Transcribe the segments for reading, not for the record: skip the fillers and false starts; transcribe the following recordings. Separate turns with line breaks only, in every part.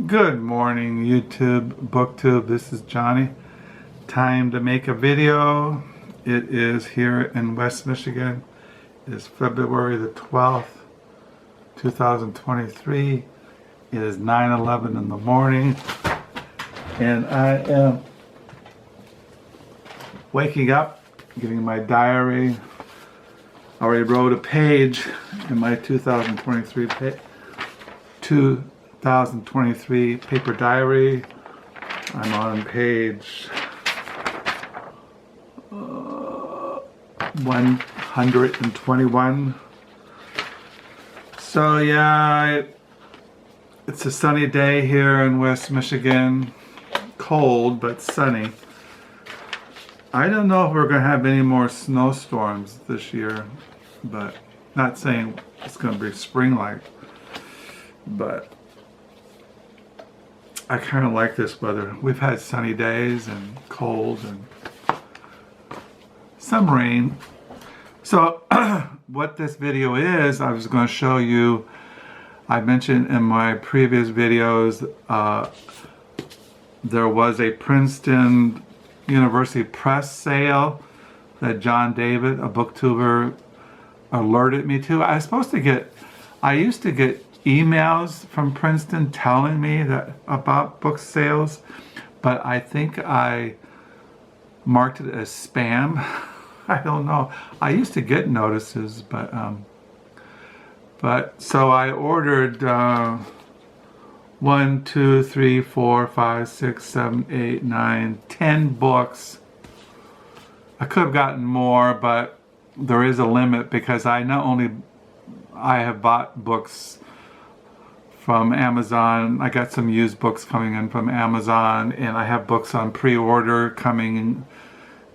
Good morning, YouTube, BookTube. This is Johnny. Time to make a video. It is here in West Michigan. It is February the 12th, 2023. It is 9:11 in the morning. And I am waking up, getting my diary. I already wrote a page in my 2023 paper diary. I'm on page 121. So yeah, it's a sunny day here in West Michigan. Cold, but sunny. I don't know if we're going to have any more snowstorms this year, but not saying it's going to be spring-like, but I kind of like this weather. We've had sunny days and cold and some rain. So what this video is, I was going to show you, I mentioned in my previous videos, there was a Princeton University Press Sale that John David, a booktuber, alerted me to. I used to get emails from Princeton telling me that about book sales, but I think I marked it as spam. I don't know. I used to get notices, but so I ordered 1, 2, 3, 4, 5, 6, 7, 8, 9, 10 books. I could have gotten more, but there is a limit because I have bought books from Amazon. I got some used books coming in from Amazon, and I have books on pre-order coming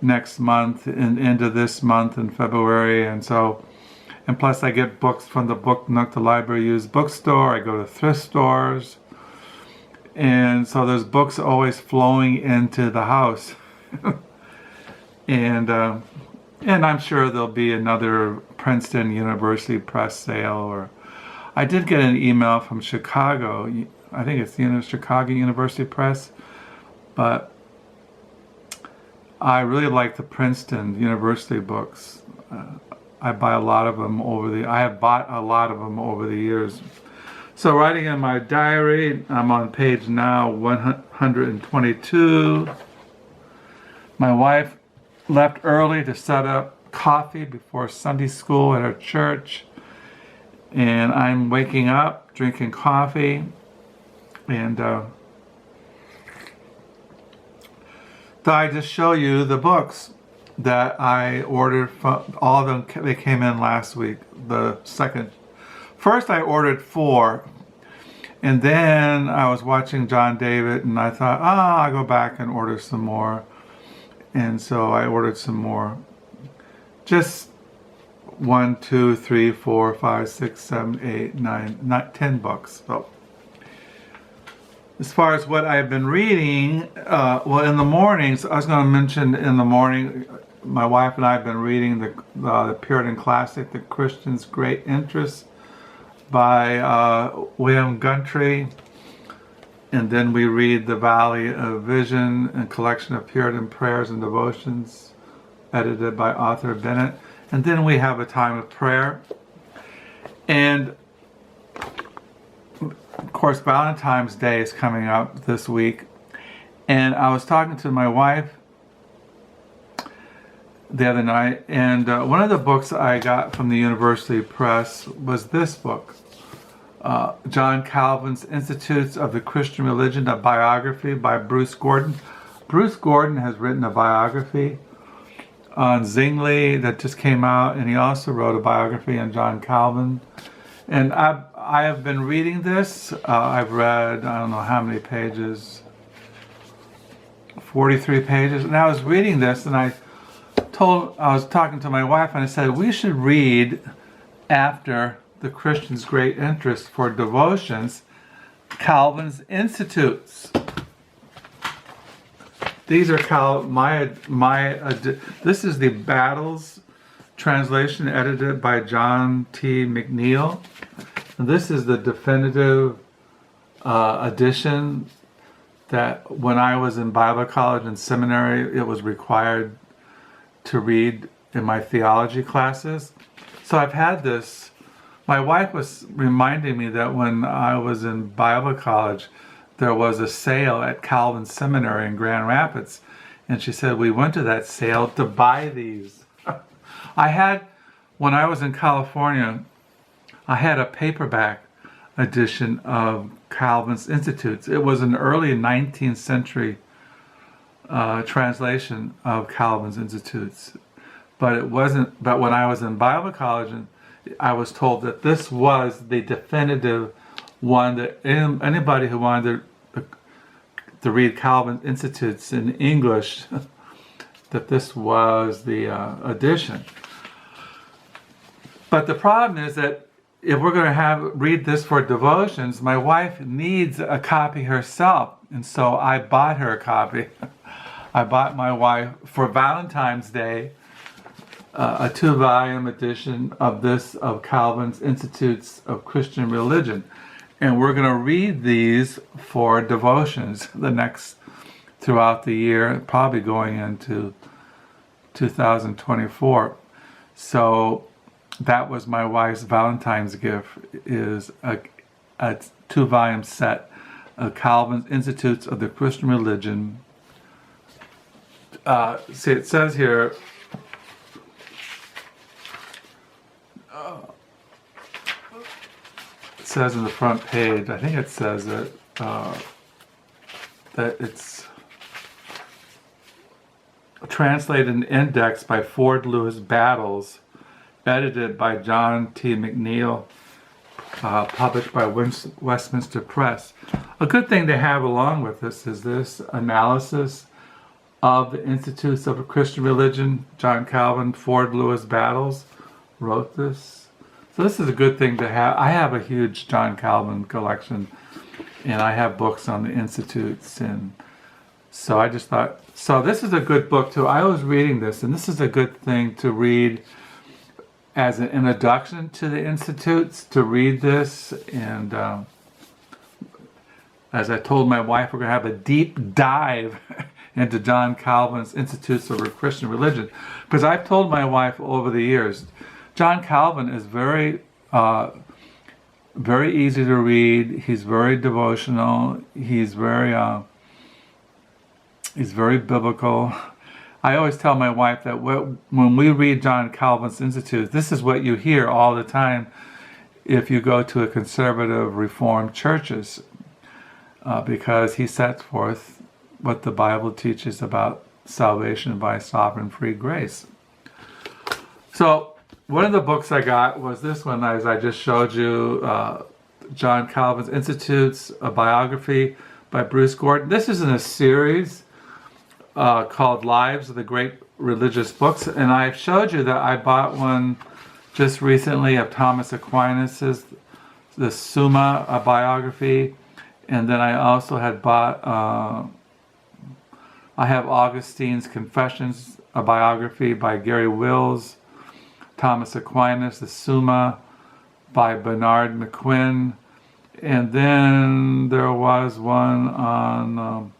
next month and into this month in February, and plus I get books from the Book Nook, the library used bookstore. I go to thrift stores, and so there's books always flowing into the house. and I'm sure there'll be another Princeton University Press Sale, or I did get an email from Chicago. I think it's the Chicago University Press, but I really like the Princeton University books. I buy a lot of them I have bought a lot of them over the years. So writing in my diary, I'm on page now 122. My wife left early to set up coffee before Sunday school at our church. And I'm waking up, drinking coffee, and thought I'd just show you the books that I ordered from. All of them, they came in last week. First I ordered 4, and then I was watching John David, and I thought, I'll go back and order some more. And so I ordered some more. Just 1, 2, 3, 4, 5, 6, 7, 8, 9, not 10 books. So, as far as what I've been reading, well, in the mornings, I was going to mention in the morning, my wife and I have been reading the Puritan classic, The Christian's Great Interest, by William Gentry. And then we read The Valley of Vision, a collection of Puritan prayers and devotions, edited by Arthur Bennett. And then we have a time of prayer. And of course, Valentine's Day is coming up this week. And I was talking to my wife the other night, and one of the books I got from the University Press was this book, John Calvin's Institutes of the Christian Religion, a biography by Bruce Gordon. Bruce Gordon has written a biography on Zwingli that just came out, and he also wrote a biography on John Calvin. And I have been reading this. I've read, I don't know how many pages, 43 pages. And I was reading this, and I was talking to my wife, and I said, we should read after The Christian's Great Interest for devotions, Calvin's Institutes. These are this is the Battles translation edited by John T. McNeil. And this is the definitive edition that when I was in Bible college and seminary, it was required to read in my theology classes. So I've had this. My wife was reminding me that when I was in Bible college, there was a sale at Calvin Seminary in Grand Rapids. And she said, we went to that sale to buy these. I had, when I was in California, I had a paperback edition of Calvin's Institutes. It was an early 19th century translation of Calvin's Institutes. But it wasn't, but when I was in Bible college, I was told that this was the definitive one that anybody who wanted to read Calvin's Institutes in English, that this was the edition. But the problem is that if we're going to read this for devotions, my wife needs a copy herself, and so I bought her a copy. I bought my wife for Valentine's Day a 2-volume edition of Calvin's Institutes of Christian Religion, and we're going to read these for devotions throughout the year, probably going into 2024. So that was my wife's Valentine's gift, is a 2-volume set of Calvin's Institutes of the Christian Religion. See, it says here, it says in the front page, I think it says that it's translated and indexed by Ford Lewis Battles, edited by John T. McNeil, published by Westminster Press. A good thing to have along with this is this analysis of the Institutes of a Christian Religion. John Calvin, Ford Lewis Battles wrote this. So this is a good thing to have. I have a huge John Calvin collection, and I have books on the Institutes, and so I just thought, so this is a good book too. I was reading this, and this is a good thing to read as an introduction to the Institutes, to read this. And as I told my wife, we're going to have a deep dive into John Calvin's Institutes of a Christian Religion, because I've told my wife over the years, John Calvin is very easy to read. He's very devotional. He's very biblical. I always tell my wife that when we read John Calvin's Institutes, this is what you hear all the time if you go to a conservative Reformed churches, because he sets forth what the Bible teaches about salvation by sovereign free grace. So one of the books I got was this one, as I just showed you, John Calvin's Institutes, a biography by Bruce Gordon. This is in a series called Lives of the Great Religious Books, and I showed you that I bought one just recently of Thomas Aquinas's, the Summa, a biography, and then I also had bought, I have Augustine's Confessions, a biography by Gary Wills, Thomas Aquinas, the Summa by Bernard McQuinn, and then there was one on,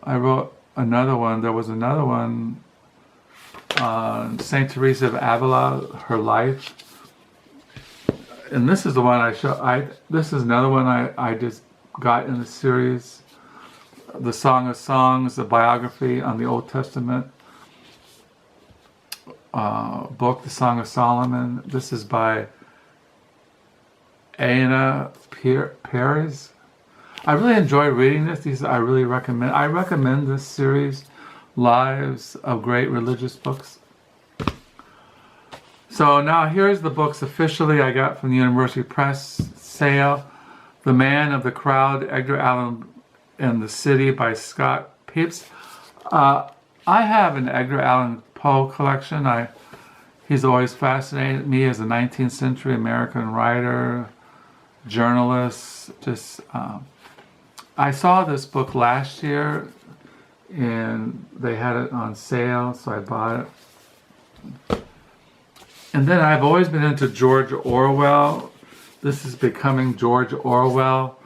I wrote another one, there was another one on St. Teresa of Avila, her life, and this is the one this is another one I just got in the series, the Song of Songs, a biography on the Old Testament book, the Song of Solomon. This is by Eidinow Pardes. I really enjoy reading this. I recommend this series, Lives of Great Religious Books. So now here's the books officially I got from the University Press Sale. The Man of the Crowd, Edgar Allan and the City by Scott Peeples. I have an Edgar Allan Poe collection. He's always fascinated me as a 19th century American writer, journalist. I saw this book last year and they had it on sale, so I bought it. And then I've always been into George Orwell. This is Becoming George Orwell,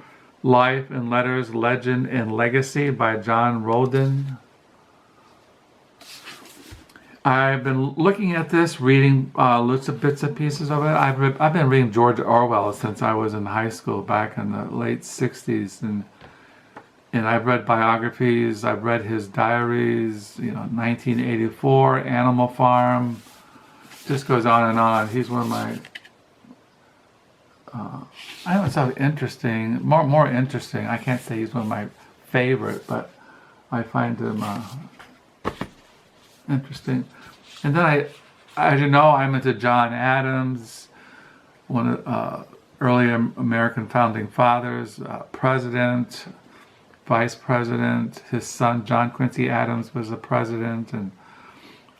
Life and Letters, Legend and Legacy by John Rodden. I've been looking at this, reading lots of bits and pieces of it. I've been reading George Orwell since I was in high school back in the late 60s, and I've read biographies, I've read his diaries, 1984, Animal Farm, just goes on and on. He's one of my, I don't know, so interesting, more interesting. I can't say he's one of my favorite, but I find him interesting. And then as you know, I'm into John Adams, one of early American founding fathers, president, vice president. His son John Quincy Adams was the president, and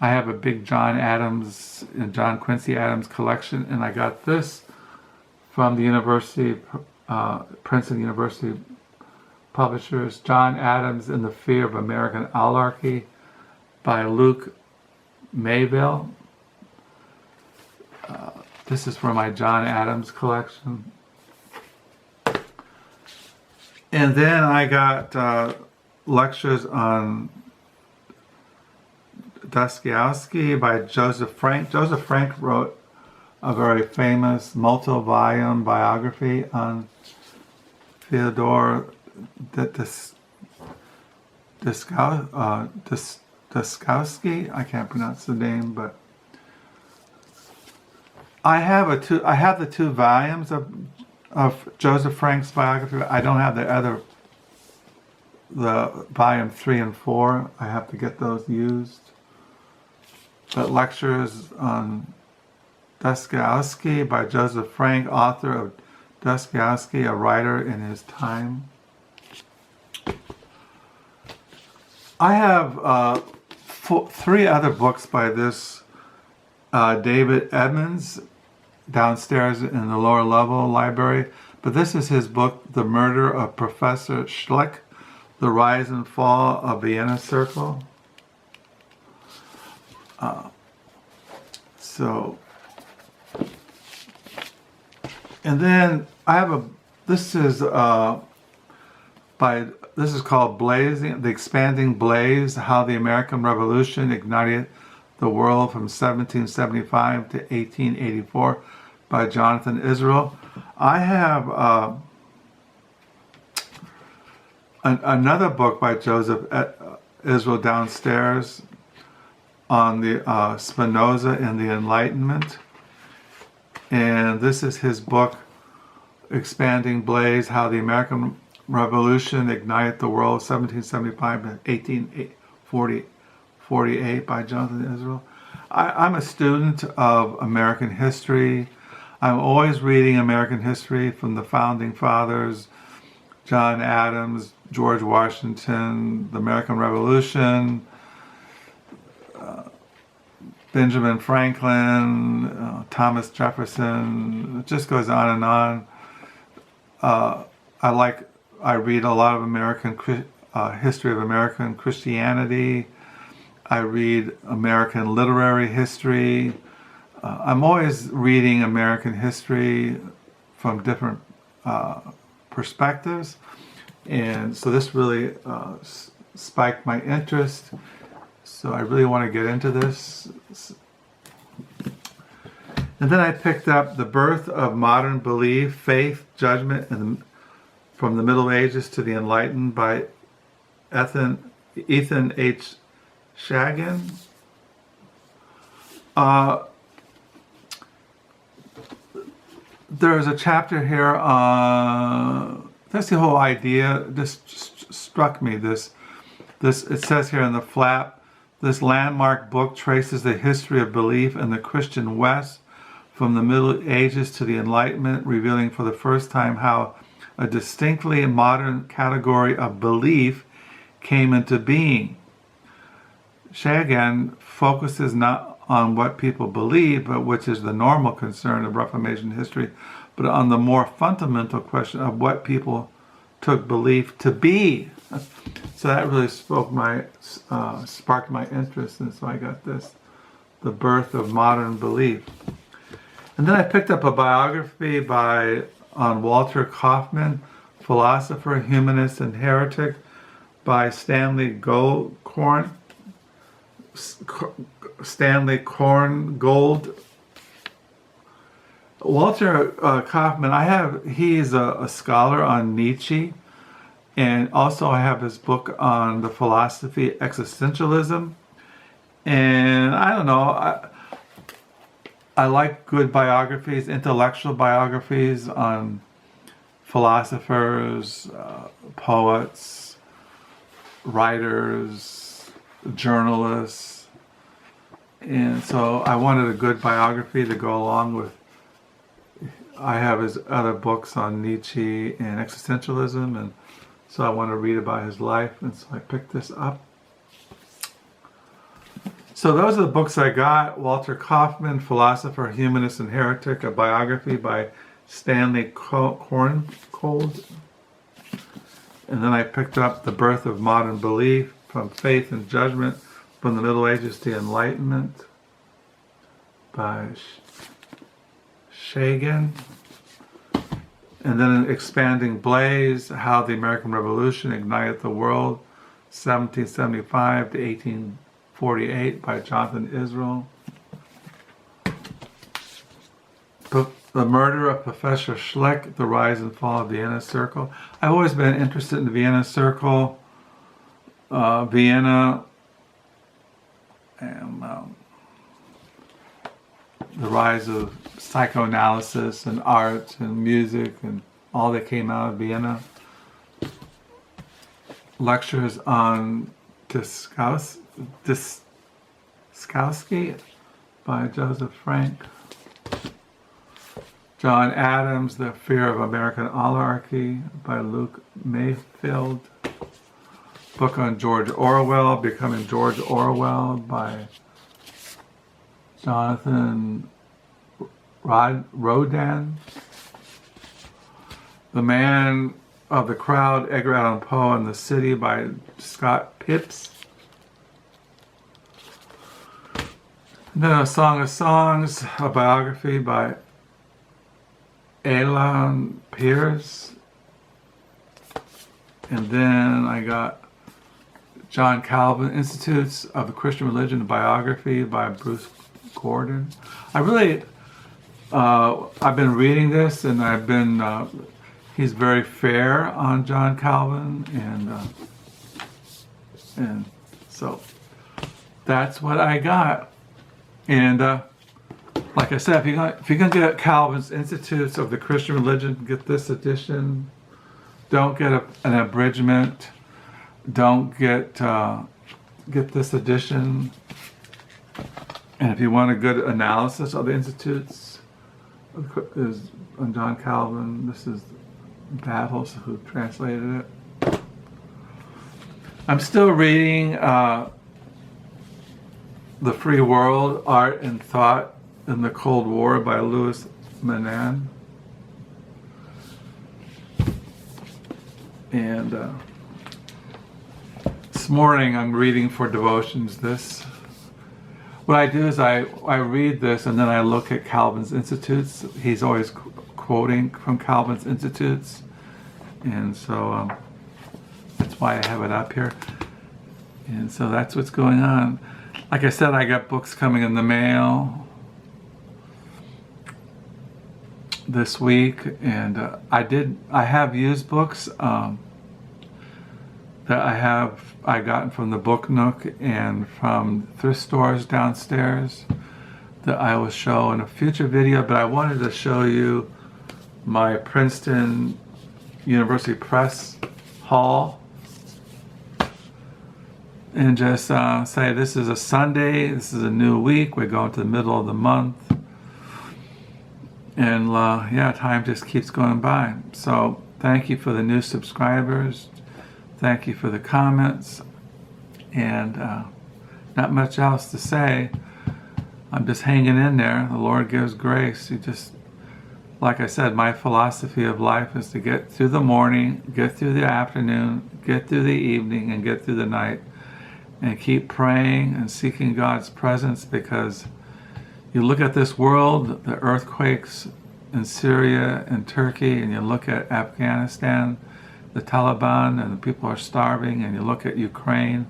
I have a big John Adams and John Quincy Adams collection, and I got this from the Princeton University publishers, John Adams and the Fear of American Oligarchy by Luke Mayville. This is from my John Adams collection. And then I got lectures on Dostoevsky by Joseph Frank. Joseph Frank wrote a very famous multi-volume biography on Fyodor Dostoevsky. I can't pronounce the name, but I have the two volumes of Joseph Frank's biography. I don't have the volume 3 and 4. I have to get those used. But lectures on Dostoevsky by Joseph Frank, author of Dostoevsky, a writer in his time. I have 3 other books by this David Edmonds downstairs in the lower level library, but this is his book, The Murder of Professor Schlick, The Rise and Fall of Vienna Circle. And then I have this is called Blazing, The Expanding Blaze, How the American Revolution Ignited the World from 1775 to 1884 by Jonathan Israel. I have another book by Joseph Israel downstairs on the Spinoza and the Enlightenment. And this is his book, Expanding Blaze, How the American Revolution Ignited the World, 1775 to 1848 by Jonathan Israel. I'm a student of American history. I'm always reading American history from the Founding Fathers, John Adams, George Washington, the American Revolution, Benjamin Franklin, Thomas Jefferson. It just goes on and on. I read a lot of American history of American Christianity. I read American literary history. I'm always reading American history from different perspectives, and so this really spiked my interest. So I really want to get into this. And then I picked up The Birth of Modern Belief, Faith, Judgment, and from the Middle Ages to the Enlightenment by Ethan H. Shagan. There's a chapter here, that's the whole idea. This just struck me. This it says here in the flap, this landmark book traces the history of belief in the Christian West from the Middle Ages to the Enlightenment, revealing for the first time how a distinctly modern category of belief came into being. Shagan focuses not on what people believe, but which is the normal concern of Reformation history, but on the more fundamental question of what people took belief to be. So that really sparked my interest, and so I got this, The Birth of Modern Belief. And then I picked up a biography on Walter Kaufman, philosopher, humanist, and heretic, by Stanley Korngold. Walter Kaufman, he's a scholar on Nietzsche, and also I have his book on the philosophy existentialism. And I don't know, I like good biographies, intellectual biographies on philosophers, poets, writers, journalists. And so I wanted a good biography to go along with. I have his other books on Nietzsche and existentialism, and so I want to read about his life, and so I picked this up. So those are the books I got. Walter Kaufman, Philosopher, Humanist, and Heretic, a biography by Stanley Korngold. And then I picked up The Birth of Modern Belief, From Faith and Judgment, From the Middle Ages to Enlightenment, by Shagan. And then Expanding Blaze, How the American Revolution Ignited the World, 1775 to 1848, by Jonathan Israel. The Murder of Professor Schlick, The Rise and Fall of the Vienna Circle. I've always been interested in the Vienna Circle, Vienna, and the rise of psychoanalysis and art and music and all that came out of Vienna. Lectures on Dostoevsky by Joseph Frank. John Adams, The Fear of American Oligarchy by Luke Mayfield. Book on George Orwell, Becoming George Orwell by Jonathan Rodden. The Man of the Crowd, Edgar Allan Poe and the City by Scott Pipes. And then A Song of Songs, a biography by Allan Pierce. And then I got John Calvin, Institutes of the Christian Religion, a biography by Bruce Gordon. I've been reading this, and he's very fair on John Calvin, and so that's what I got. And like I said, if you're gonna get Calvin's Institutes of the Christian Religion, get this edition. Don't get an abridgment. Don't get this edition. And if you want a good analysis of the Institutes is on John Calvin, this is Battles, who translated it. I'm still reading The Free World, Art and Thought in the Cold War by Louis Menand. And this morning I'm reading for devotions this. What I do is I read this and then I look at Calvin's Institutes. He's always quoting from Calvin's Institutes. And so that's why I have it up here. And so that's what's going on. Like I said, I got books coming in the mail this week, and I have used books that I gotten from the Book Nook and from thrift stores downstairs that I will show in a future video. But I wanted to show you my Princeton University Press haul and just say this is a Sunday, this is a new week, we're going to the middle of the month. And yeah, time just keeps going by. So thank you for the new subscribers. Thank you for the comments. And not much else to say. I'm just hanging in there. The Lord gives grace. Like I said, my philosophy of life is to get through the morning, get through the afternoon, get through the evening, and get through the night. And keep praying and seeking God's presence, because You look at this world, the earthquakes in Syria and Turkey, and you look at Afghanistan, the Taliban, and the people are starving, and you look at Ukraine,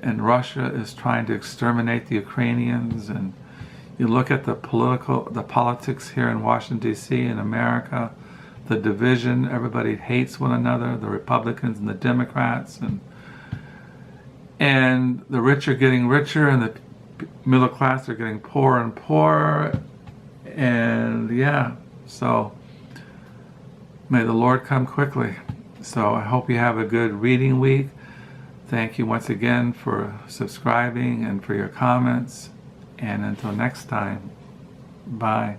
and Russia is trying to exterminate the Ukrainians, and you look at the politics here in Washington, D.C., in America, the division, everybody hates one another, the Republicans and the Democrats, and the rich are getting richer, and the middle class are getting poorer and poorer, and yeah, so may the Lord come quickly. So I hope you have a good reading week. Thank you once again for subscribing and for your comments. And until next time, bye.